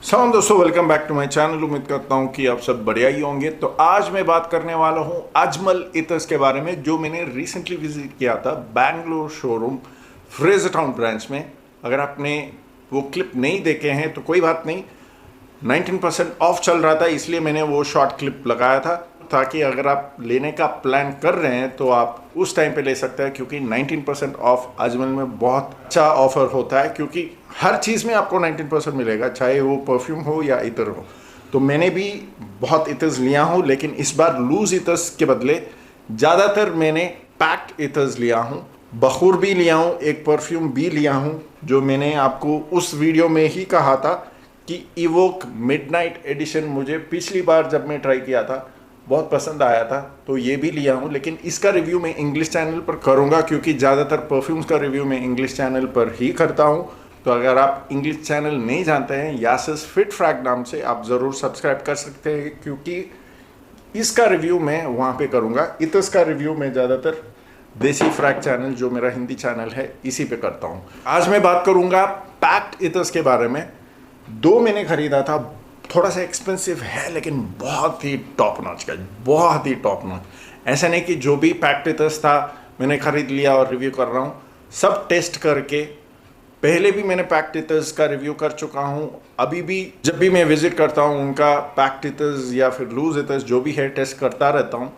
सलाम दोस्तों, welcome back to my channel. उम्मीद करता हूँ कि आप सब बढ़िया ही होंगे। तो आज मैं बात करने वाला हूँ अजमल इतर्स के बारे में, जो मैंने रिसेंटली विजिट किया था Bangalore showroom Fraser town branch में। अगर आपने वो क्लिप नहीं देखे हैं तो कोई बात नहीं, 19% ऑफ चल रहा था, इसलिए मैंने वो शॉर्ट क्लिप लगाया था ताकि अगर आप लेने का प्लान कर रहे हैं तो आप उस टाइम पे ले सकते हैं, क्योंकि 19% ऑफ अजमल में बहुत अच्छा ऑफर होता है, क्योंकि हर चीज़ में आपको 19% मिलेगा, चाहे वो परफ्यूम हो या इतर हो। तो मैंने भी बहुत इतर्स लिया हूँ, लेकिन इस बार लूज इतर्स के बदले ज़्यादातर मैंने पैक्ड इतर्स लिया हूँ। बखूर भी लिया हूँ, एक परफ्यूम भी लिया हूँ, जो मैंने आपको उस वीडियो में ही कहा था कि इवोक मिडनाइट एडिशन मुझे पिछली बार जब मैं ट्राई किया था बहुत पसंद आया था, तो ये भी लिया हूँ। लेकिन इसका रिव्यू मैं इंग्लिश चैनल पर करूँगा, क्योंकि ज़्यादातर परफ्यूम्स का रिव्यू मैं इंग्लिश चैनल पर ही करता हूँ। तो अगर आप इंग्लिश चैनल नहीं जानते हैं, यासिस फिट फ्रैग नाम से, आप ज़रूर सब्सक्राइब कर सकते हैं, क्योंकि इसका रिव्यू मैं वहाँ पे करूँगा। इतर्स का रिव्यू मैं ज़्यादातर देसी फ्रैग चैनल, जो मेरा हिंदी चैनल है, इसी पे करता हूँ। आज मैं बात करूँगा पैक्ड इतर्स के बारे में। दो मैंने ख़रीदा था, थोड़ा सा एक्सपेंसिव है लेकिन बहुत ही टॉप नॉच का, बहुत ही टॉप नॉच। ऐसा नहीं कि जो भी पैक्ड इतर्स था मैंने ख़रीद लिया और रिव्यू कर रहा हूँ, सब टेस्ट करके। पहले भी मैंने पैक्ड इतर्स का रिव्यू कर चुका हूँ, अभी भी जब भी मैं विज़िट करता हूँ उनका पैक्ड इतर्स या फिर लूज इतर्स जो भी है टेस्ट करता रहता हूँ,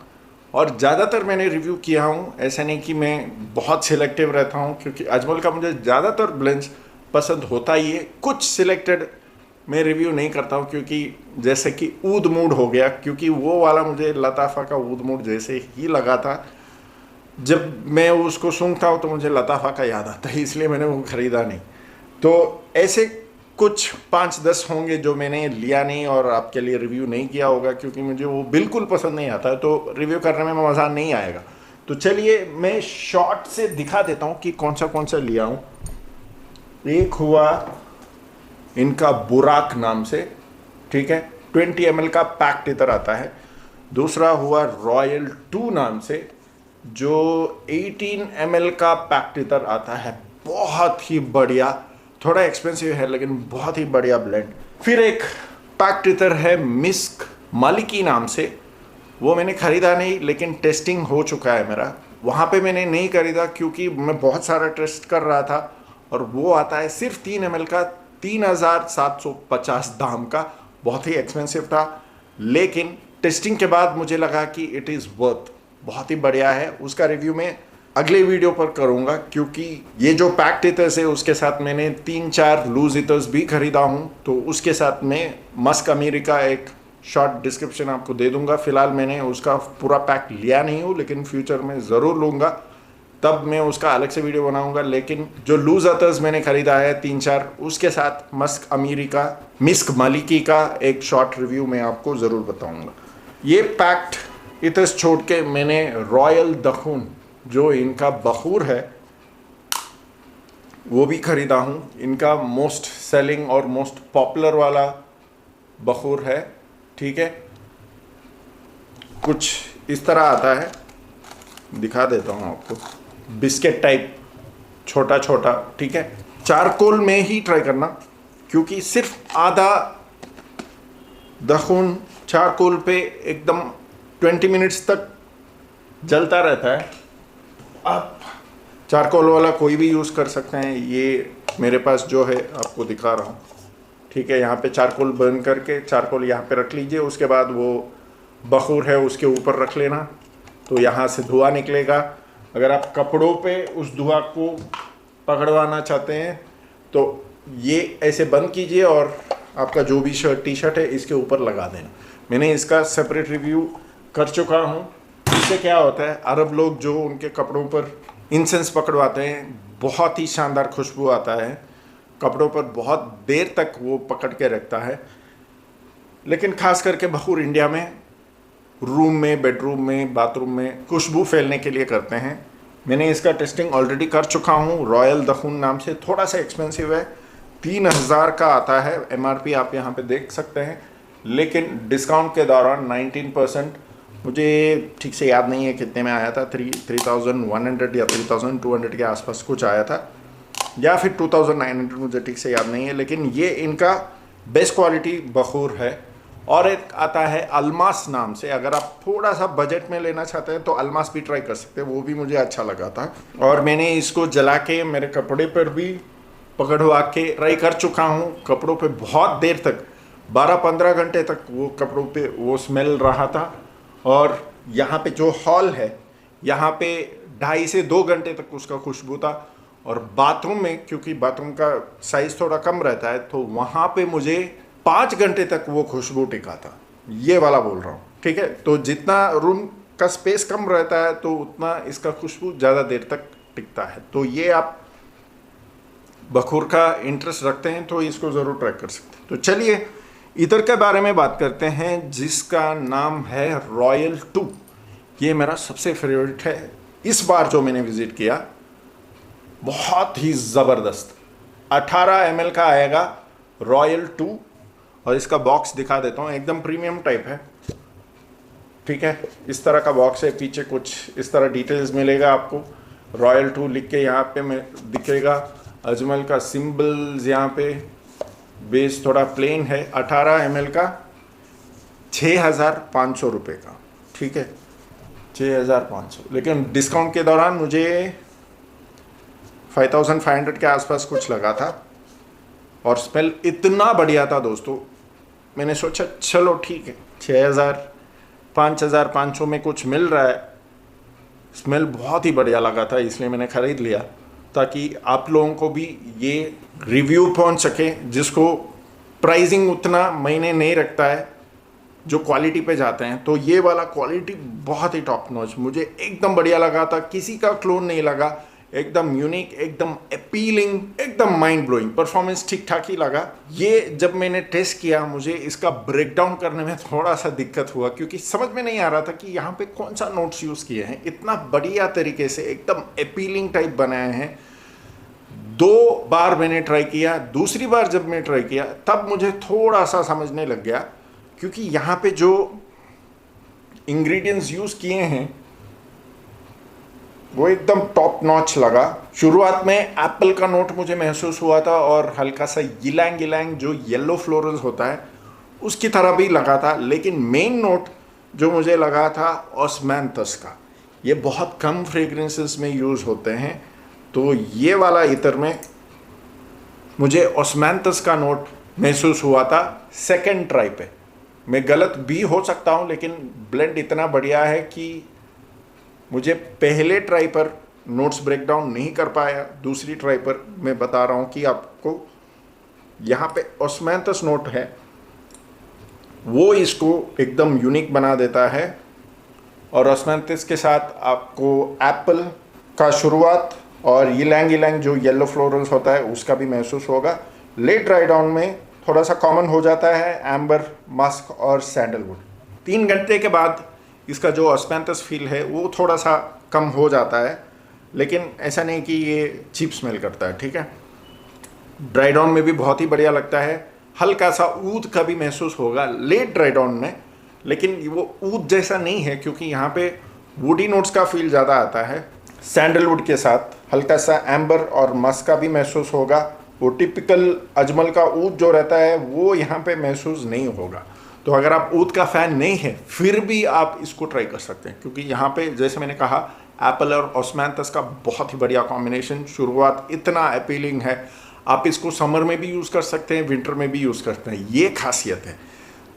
और ज़्यादातर मैंने रिव्यू किया हूँ। ऐसा नहीं कि मैं बहुत सिलेक्टिव रहता हूँ, क्योंकि अजमल का मुझे ज़्यादातर ब्लेंड्स पसंद होता ही है। कुछ सिलेक्टेड मैं रिव्यू नहीं करता हूँ, क्योंकि जैसे कि ऊद मूड हो गया, क्योंकि वो वाला मुझे लताफ़ा का ऊद मूड जैसे ही लगा था। जब मैं उसको सूंघता हूँ तो मुझे लताफ़ा का याद आता है, इसलिए मैंने वो ख़रीदा नहीं। तो ऐसे कुछ 5-10 होंगे जो मैंने लिया नहीं और आपके लिए रिव्यू नहीं किया होगा, क्योंकि मुझे वो बिल्कुल पसंद नहीं आता है, तो रिव्यू करने में मज़ा नहीं आएगा। तो चलिए मैं शॉर्ट से दिखा देता हूँ कि कौन सा लिया हूँ। एक हुआ इनका बुराक नाम से, ठीक है, 20 ml का पैक्ड इतर आता है। दूसरा हुआ रॉयल 2 नाम से, जो 18 ml का पैक्ड इतर आता है। बहुत ही बढ़िया, थोड़ा एक्सपेंसिव है लेकिन बहुत ही बढ़िया ब्लेंड। फिर एक पैक्ड इतर है मिस्क मालिकी नाम से, वो मैंने ख़रीदा नहीं लेकिन टेस्टिंग हो चुका है मेरा। वहाँ पे मैंने नहीं खरीदा क्योंकि मैं बहुत सारा टेस्ट कर रहा था, और वो आता है सिर्फ 3 ml का, 3750 दाम का, बहुत ही एक्सपेंसिव था। लेकिन टेस्टिंग के बाद मुझे लगा कि इट इज़ वर्थ, बहुत ही बढ़िया है। उसका रिव्यू मैं अगले वीडियो पर करूँगा, क्योंकि ये जो पैक्ड इतर्स है उसके साथ मैंने 3-4 लूज इतर्स भी खरीदा हूँ, तो उसके साथ मैं मस्क अमीरी का एक शॉर्ट डिस्क्रिप्शन आपको दे दूँगा। फ़िलहाल मैंने उसका पूरा पैक लिया नहीं हूँ, लेकिन फ्यूचर में ज़रूर लूँगा, तब मैं उसका अलग से वीडियो बनाऊंगा। लेकिन जो लूज इतर्स मैंने ख़रीदा है 3-4, उसके साथ मस्क अमीरी का, मिस्क मालिकी का एक शॉर्ट रिव्यू मैं आपको ज़रूर बताऊंगा। ये पैक्ड इतर्स छोड़ के मैंने रॉयल दखून, जो इनका बखूर है, वो भी ख़रीदा हूँ। इनका मोस्ट सेलिंग और मोस्ट पॉपुलर वाला बखूर है, ठीक है। कुछ इस तरह आता है, दिखा देता हूँ आपको, बिस्किट टाइप, छोटा छोटा, ठीक है। चारकोल में ही ट्राई करना, क्योंकि सिर्फ आधा दखून चारकोल पे एकदम 20 मिनट्स तक जलता रहता है। आप चारकोल वाला कोई भी यूज़ कर सकते हैं, ये मेरे पास जो है आपको दिखा रहा हूँ, ठीक है। यहाँ पे चारकोल बर्न करके चारकोल यहाँ पे रख लीजिए, उसके बाद वो बखूर है उसके ऊपर रख लेना, तो यहाँ से धुआं निकलेगा। अगर आप कपड़ों पे उस धुआं को पकड़वाना चाहते हैं तो ये ऐसे बंद कीजिए और आपका जो भी शर्ट टी शर्ट है इसके ऊपर लगा देना। मैंने इसका सेपरेट रिव्यू कर चुका हूँ। इससे क्या होता है, अरब लोग जो उनके कपड़ों पर इंसेंस पकड़वाते हैं, बहुत ही शानदार खुशबू आता है, कपड़ों पर बहुत देर तक वो पकड़ के रखता है। लेकिन ख़ास करके बखूर इंडिया में रूम में, बेडरूम में, बाथरूम में खुशबू फैलने के लिए करते हैं। मैंने इसका टेस्टिंग ऑलरेडी कर चुका हूँ। रॉयल दखून नाम से, थोड़ा सा एक्सपेंसिव है, 3000 का आता है MRP, आप यहाँ पे देख सकते हैं। लेकिन डिस्काउंट के दौरान 19%, मुझे ठीक से याद नहीं है कितने में आया था, 3100 या 3200 के आसपास कुछ आया था, या फिर 2900, मुझे ठीक से याद नहीं है। लेकिन ये इनका बेस्ट क्वालिटी बखूर है। और एक आता है अल्मास नाम से, अगर आप थोड़ा सा बजट में लेना चाहते हैं तो अल्मास भी ट्राई कर सकते हैं, वो भी मुझे अच्छा लगा था। और मैंने इसको जला के मेरे कपड़े पर भी पकड़वा के ट्राई कर चुका हूँ। कपड़ों पे बहुत देर तक 12-15 घंटे तक वो कपड़ों पे वो स्मेल रहा था। और यहाँ पे जो हॉल है यहाँ पे 2.5 से 2 घंटे तक उसका खुशबू था। और बाथरूम में, क्योंकि बाथरूम का साइज़ थोड़ा कम रहता है, तो वहाँ पे मुझे 5 घंटे तक वो खुशबू टिका था। ये वाला बोल रहा हूँ, ठीक है। तो जितना रूम का स्पेस कम रहता है तो उतना इसका खुशबू ज़्यादा देर तक टिकता है। तो ये आप बखूर का इंटरेस्ट रखते हैं तो इसको ज़रूर ट्राई कर सकते हैं। तो चलिए इधर के बारे में बात करते हैं, जिसका नाम है रॉयल 2। ये मेरा सबसे फेवरेट है इस बार जो मैंने विज़िट किया, बहुत ही ज़बरदस्त। 18 ml का आएगा रॉयल 2। और इसका बॉक्स दिखा देता हूँ, एकदम प्रीमियम टाइप है, ठीक है। इस तरह का बॉक्स है, पीछे कुछ इस तरह डिटेल्स मिलेगा आपको। रॉयल 2 लिख के यहाँ पे में दिखेगा, अजमल का सिंबल्स यहाँ पे। बेस थोड़ा प्लेन है। 18 ml का 6,500 रुपये का, ठीक है, 6,500। लेकिन डिस्काउंट के दौरान मुझे 5,500 के आसपास कुछ लगा था। और स्मेल इतना बढ़िया था दोस्तों, मैंने सोचा चलो ठीक है, 5,500 में कुछ मिल रहा है। स्मेल बहुत ही बढ़िया लगा था, इसलिए मैंने ख़रीद लिया ताकि आप लोगों को भी ये रिव्यू पहुंच सके, जिसको प्राइसिंग उतना महीने नहीं रखता है जो क्वालिटी पे जाते हैं। तो ये वाला क्वालिटी बहुत ही टॉप नॉच, मुझे एकदम बढ़िया लगा था, किसी का क्लोन नहीं लगा, एकदम यूनिक, एकदम अपीलिंग, एकदम माइंड ब्लोइंग। परफॉर्मेंस ठीक ठाक ही लगा। ये जब मैंने टेस्ट किया, मुझे इसका ब्रेकडाउन करने में थोड़ा सा दिक्कत हुआ, क्योंकि समझ में नहीं आ रहा था कि यहाँ पे कौन सा नोट्स यूज़ किए हैं। इतना बढ़िया तरीके से एकदम अपीलिंग टाइप बनाए हैं। 2 बार मैंने ट्राई किया, दूसरी बार जब मैं ट्राई किया तब मुझे थोड़ा सा समझने लग गया, क्योंकि यहाँ पे जो इंग्रेडिएंट्स यूज़ किए हैं वो एकदम टॉप नॉच लगा। शुरुआत में एप्पल का नोट मुझे महसूस हुआ था और हल्का सा यिलैंग यिलैंग जो येलो फ्लोरल्स होता है उसकी तरह भी लगा था। लेकिन मेन नोट जो मुझे लगा था ऑस्मैंथस का। ये बहुत कम फ्रेग्रेंसेस में यूज़ होते हैं, तो ये वाला इतर में मुझे ऑस्मैंथस का नोट महसूस हुआ था सेकंड ट्राई पे। मैं गलत भी हो सकता हूँ, लेकिन ब्लेंड इतना बढ़िया है कि मुझे पहले ट्राई पर नोट्स ब्रेकडाउन नहीं कर पाया। दूसरी ट्राई पर मैं बता रहा हूँ कि आपको यहाँ पे ऑस्मैंथस नोट है, वो इसको एकदम यूनिक बना देता है। और ऑस्मैंथस के साथ आपको एप्पल का शुरुआत और यिलैंग यिलैंग जो येलो फ्लोरल्स होता है उसका भी महसूस होगा। लेट ड्राई डाउन में थोड़ा सा कॉमन हो जाता है एम्बर, मस्क और सैंडलवुड। 3 घंटे के बाद इसका जो ऑस्मैंथस फील है वो थोड़ा सा कम हो जाता है, लेकिन ऐसा नहीं कि ये चीप स्मेल करता है, ठीक है। ड्राई डाउन में भी बहुत ही बढ़िया लगता है। हल्का सा ऊद का भी महसूस होगा लेट ड्राई डाउन में, लेकिन वो ऊद जैसा नहीं है, क्योंकि यहाँ पे वुडी नोट्स का फील ज़्यादा आता है। सैंडलवुड के साथ हल्का सा एम्बर और मस्क का भी महसूस होगा। वो टिपिकल अजमल का ऊद जो रहता है वो यहाँ पे महसूस नहीं होगा। तो अगर आप ऊद का फ़ैन नहीं है फिर भी आप इसको ट्राई कर सकते हैं, क्योंकि यहाँ पे जैसे मैंने कहा एप्पल और ऑस्मैंथस का बहुत ही बढ़िया कॉम्बिनेशन। शुरुआत इतना अपीलिंग है, आप इसको समर में भी यूज़ कर सकते हैं, विंटर में भी यूज़ करते हैं, ये खासियत है।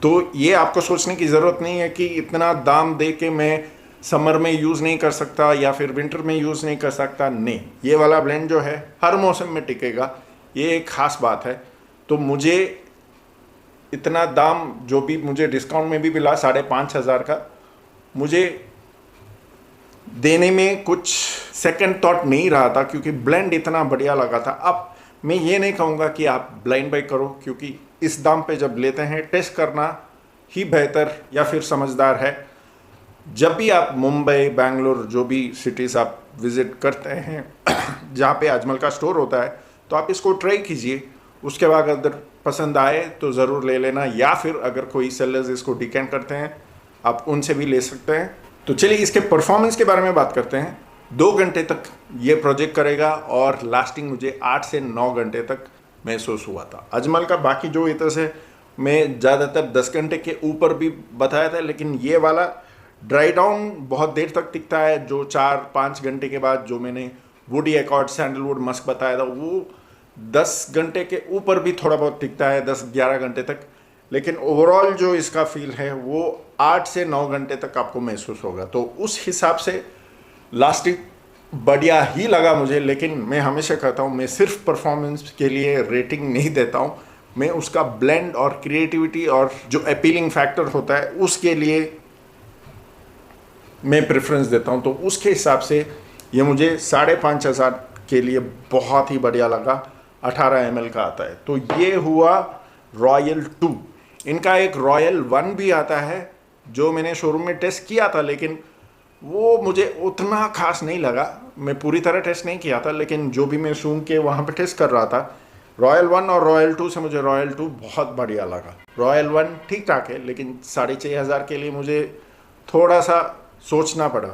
तो ये आपको सोचने की ज़रूरत नहीं है कि इतना दाम दे के मैं समर में यूज़ नहीं कर सकता या फिर विंटर में यूज़ नहीं कर सकता। नहीं, ये वाला ब्लेंड जो है हर मौसम में टिकेगा, ये एक ख़ास बात है। तो मुझे इतना दाम जो भी मुझे डिस्काउंट में भी मिला 5,500 का, मुझे देने में कुछ सेकंड थॉट नहीं रहा था, क्योंकि ब्लेंड इतना बढ़िया लगा था। अब मैं ये नहीं कहूँगा कि आप ब्लाइंड बाई करो, क्योंकि इस दाम पे जब लेते हैं टेस्ट करना ही बेहतर या फिर समझदार है। जब भी आप मुंबई, बेंगलोर, जो भी सिटीज़ आप विज़िट करते हैं जहाँ पे अजमल का स्टोर होता है, तो आप इसको ट्राई कीजिए। उसके बाद अगर पसंद आए तो ज़रूर ले लेना, या फिर अगर कोई सेलर्स इसको डिकेंट करते हैं आप उनसे भी ले सकते हैं। तो चलिए इसके परफॉर्मेंस के बारे में बात करते हैं। 2 घंटे तक ये प्रोजेक्ट करेगा और लास्टिंग मुझे 8 से 9 घंटे तक महसूस हुआ था। अजमल का बाकी जो इतस है मैं ज़्यादातर 10 घंटे के ऊपर भी बताया था, लेकिन ये वाला ड्राई डाउन बहुत देर तक टिकता है। जो 4-5 घंटे के बाद जो मैंने वुडी एकॉर्ड सैंडलवुड मस्क बताया था वो 10 घंटे के ऊपर भी थोड़ा बहुत टिकता है, 10-11 घंटे तक। लेकिन ओवरऑल जो इसका फील है वो 8 से 9 घंटे तक आपको महसूस होगा। तो उस हिसाब से लास्टिंग बढ़िया ही लगा मुझे। लेकिन मैं हमेशा कहता हूँ मैं सिर्फ परफॉर्मेंस के लिए रेटिंग नहीं देता हूँ, मैं उसका ब्लेंड और क्रिएटिविटी और जो अपीलिंग फैक्टर होता है उसके लिए मैं प्रेफरेंस देता हूँ। तो उसके हिसाब से ये मुझे 5,500 के लिए बहुत ही बढ़िया लगा। 18 ml का आता है। तो ये हुआ रॉयल 2। इनका एक रॉयल 1 भी आता है जो मैंने शोरूम में टेस्ट किया था, लेकिन वो मुझे उतना खास नहीं लगा। मैं पूरी तरह टेस्ट नहीं किया था, लेकिन जो भी मैं सूंघ के वहाँ पे टेस्ट कर रहा था, रॉयल 1 और रॉयल 2 से मुझे रॉयल 2 बहुत बढ़िया लगा। रॉयल 1 ठीक ठाक है, लेकिन 6,500 के लिए मुझे थोड़ा सा सोचना पड़ा।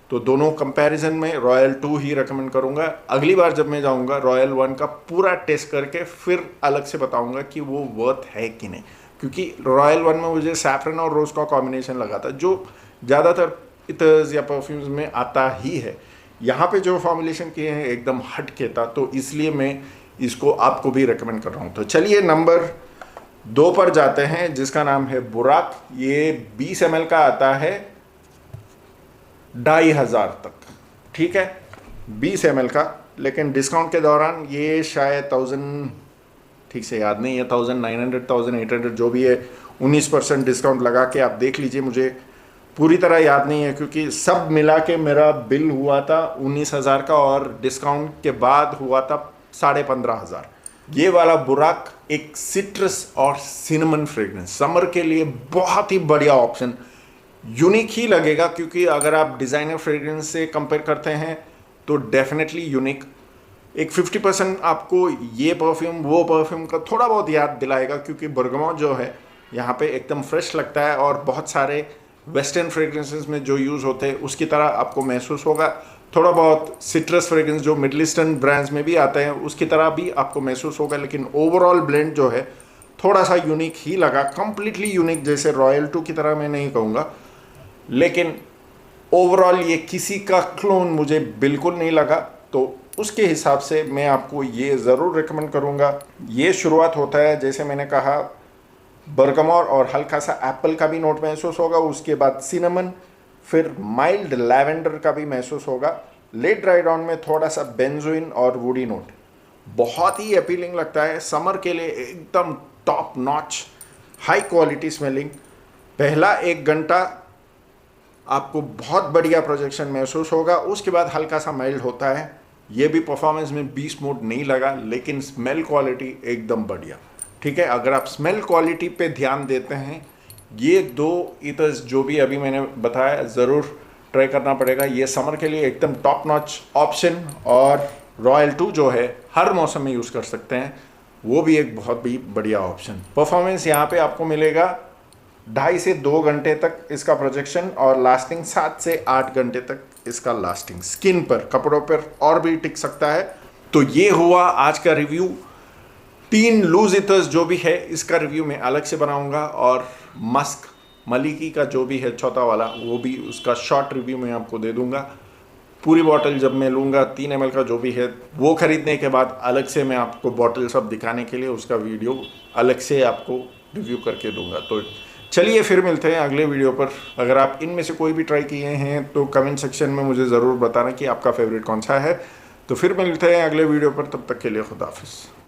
तो दोनों कंपैरिजन में रॉयल 2 ही रेकमेंड करूँगा। अगली बार जब मैं जाऊँगा रॉयल 1 का पूरा टेस्ट करके फिर अलग से बताऊँगा कि वो वर्थ है कि नहीं, क्योंकि रॉयल 1 में मुझे सैफरन और रोज़ का कॉम्बिनेशन लगा था जो ज़्यादातर इतर्स या परफ्यूम्स में आता ही है। यहाँ पे जो फॉर्मुलेशन किए हैं एकदम हट के था, तो इसलिए मैं इसको आपको भी रेकमेंड कर रहा हूँ। तो चलिए नंबर 2 पर जाते हैं, जिसका नाम है बुराक। ये 20 ml का आता है 2,500 तक, ठीक है, 20 ml का। लेकिन डिस्काउंट के दौरान ये शायद 1000, ठीक से याद नहीं है, 1900 1800 जो भी है, 19% डिस्काउंट लगा के आप देख लीजिए। मुझे पूरी तरह याद नहीं है क्योंकि सब मिला के मेरा बिल हुआ था 19,000 का और डिस्काउंट के बाद हुआ था 15,500। ये वाला बुराक एक सिट्रस और सिनेमन फ्रेग्रेंस समर के लिए बहुत ही बढ़िया ऑप्शन, यूनिक ही लगेगा क्योंकि अगर आप डिज़ाइनर फ्रेग्रेंस से कंपेयर करते हैं तो डेफिनेटली यूनिक। एक 50% आपको ये परफ्यूम वो परफ्यूम का थोड़ा बहुत याद दिलाएगा, क्योंकि बर्गमॉट जो है यहाँ पे एकदम फ्रेश लगता है और बहुत सारे वेस्टर्न फ्रेग्रेंसेस में जो यूज़ होते हैं उसकी तरह आपको महसूस होगा। थोड़ा बहुत सिट्रस फ्रेग्रेंस जो मिडल ईस्टर्न ब्रांड्स में भी आते हैं उसकी तरह भी आपको महसूस होगा। लेकिन ओवरऑल ब्लेंड जो है थोड़ा सा यूनिक ही लगा, कंप्लीटली यूनिक जैसे रॉयल 2 की तरह मैं नहीं कहूँगा, लेकिन ओवरऑल ये किसी का क्लोन मुझे बिल्कुल नहीं लगा। तो उसके हिसाब से मैं आपको ये ज़रूर रिकमेंड करूँगा। ये शुरुआत होता है जैसे मैंने कहा बर्गमॉट और हल्का सा एप्पल का भी नोट महसूस होगा, उसके बाद सिनेमन, फिर माइल्ड लैवेंडर का भी महसूस होगा। लेट ड्राई डाउन में थोड़ा सा बेंजोइन और वुडी नोट, बहुत ही अपीलिंग लगता है समर के लिए, एकदम top notch high quality smelling. पहला 1 घंटा आपको बहुत बढ़िया प्रोजेक्शन महसूस होगा, उसके बाद हल्का सा माइल्ड होता है। ये भी परफॉर्मेंस में बीस्ट मोड नहीं लगा, लेकिन स्मेल क्वालिटी एकदम बढ़िया, ठीक है। अगर आप स्मेल क्वालिटी पे ध्यान देते हैं, ये 2 इतर्स जो भी अभी मैंने बताया ज़रूर ट्राई करना पड़ेगा। ये समर के लिए एकदम टॉप नॉच ऑप्शन। और रॉयल 2 जो है हर मौसम में यूज़ कर सकते हैं, वो भी एक बहुत ही बढ़िया ऑप्शन। परफॉर्मेंस यहाँ पे आपको मिलेगा 2.5 से 2 घंटे तक इसका प्रोजेक्शन और लास्टिंग 7 से 8 घंटे तक इसका लास्टिंग। स्किन पर, कपड़ों पर और भी टिक सकता है। तो ये हुआ आज का रिव्यू। 3 लूज इथर्स जो भी है इसका रिव्यू मैं अलग से बनाऊंगा, और मस्क मलिकी का जो भी है चौथा वाला वो भी उसका शॉर्ट रिव्यू मैं आपको दे दूंगा। पूरी बॉटल जब मैं लूँगा 3 ml का जो भी है वो ख़रीदने के बाद अलग से मैं आपको बॉटल सब दिखाने के लिए उसका वीडियो अलग से आपको रिव्यू करके दूंगा। तो चलिए फिर मिलते हैं अगले वीडियो पर। अगर आप इनमें से कोई भी ट्राई किए हैं तो कमेंट सेक्शन में मुझे ज़रूर बताना कि आपका फेवरेट कौन सा है। तो फिर मिलते हैं अगले वीडियो पर, तब तक के लिए खुदा हाफिज़।